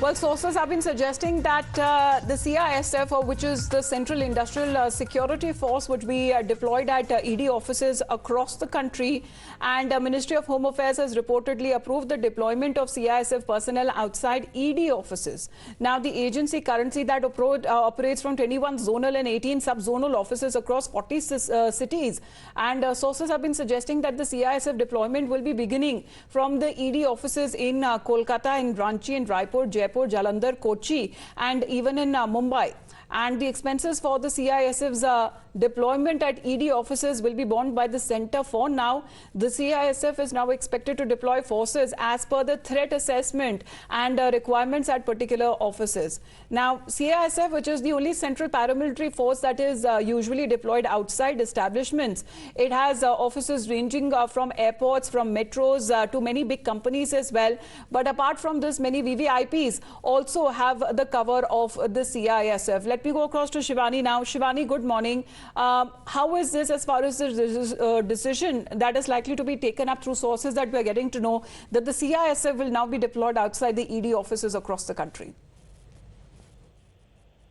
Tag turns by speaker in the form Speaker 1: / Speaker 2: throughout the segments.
Speaker 1: Well, sources have been suggesting that the CISF, which is the Central Industrial Security Force, would be deployed at ED offices across the country. And the Ministry of Home Affairs has reportedly approved the deployment of CISF personnel outside ED offices. Now, the agency currently that operates from 21 zonal and 18 sub-zonal offices across 40 cities. And sources have been suggesting that the CISF deployment will be beginning from the ED offices in Kolkata, in Ranchi, in Raipur, Jaipur, Jalandhar, Kochi, and even in Mumbai. And the expenses for the CISF's deployment at ED offices will be borne by the centre. For now, the CISF is now expected to deploy forces as per the threat assessment and requirements at particular offices. Now, CISF, which is the only central paramilitary force that is usually deployed outside establishments, it has offices ranging from airports, from metros to many big companies as well. But apart from this, many VVIPs also have the cover of the CISF. Let me go across to Shivani now. Shivani, good morning. How is this as far as the decision that is likely to be taken up through sources that we are getting to know that the CISF will now be deployed outside the ED offices across the country?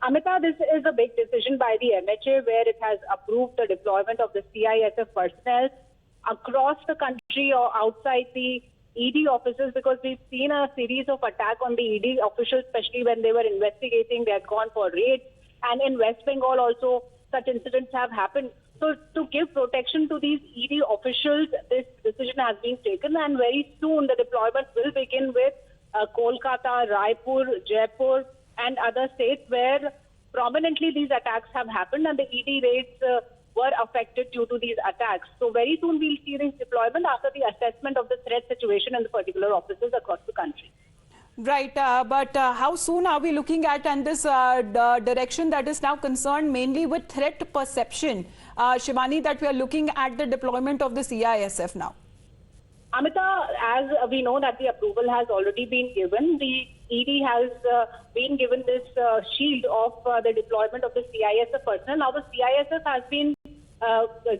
Speaker 2: Amita, this is a big decision by the MHA where it has approved the deployment of the CISF personnel across the country or outside the ED offices, because we've seen a series of attacks on the ED officials, especially when they were investigating. They had gone for raids. And in West Bengal also, such incidents have happened. So to give protection to these ED officials, this decision has been taken. And very soon the deployment will begin with Kolkata, Raipur, Jaipur and other states where prominently these attacks have happened and the ED raids were affected due to these attacks. So very soon we'll see this deployment after the assessment of the threat situation in the particular offices across the country.
Speaker 1: Right, but how soon are we looking at, and this direction that is now concerned mainly with threat perception, Shivani, that we are looking at the deployment of the CISF now?
Speaker 2: Amita, as we know that the approval has already been given, the ED has been given this shield of the deployment of the CISF personnel. Now the CISF has been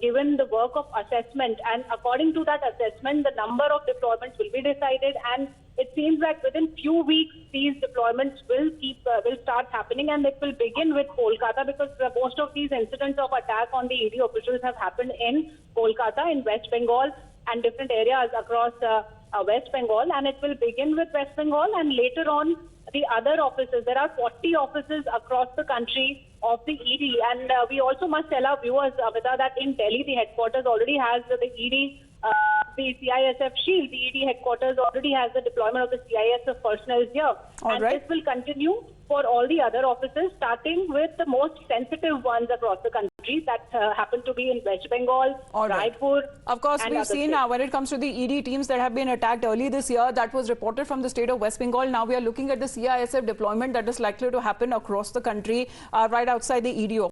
Speaker 2: given the work of assessment, and according to that assessment, the number of deployments will be decided, and it seems that within few weeks these deployments will start happening, and it will begin with Kolkata, because most of these incidents of attack on the ED officials have happened in Kolkata, in West Bengal, and different areas across West Bengal, and it will begin with West Bengal, and later on the other offices. There are 40 offices across the country of the ED, and we also must tell our viewers, Amita, that in Delhi the headquarters already has the ED, the CISF shield. The ED headquarters already has the deployment of the CISF personnel here. This will continue for all the other offices, starting with the most sensitive ones across the country that happen to be in West Bengal, Raipur.
Speaker 1: Of course, we've seen when it comes to the ED teams that have been attacked early this year, that was reported from the state of West Bengal. Now we are looking at the CISF deployment that is likely to happen across the country, right outside the ED office.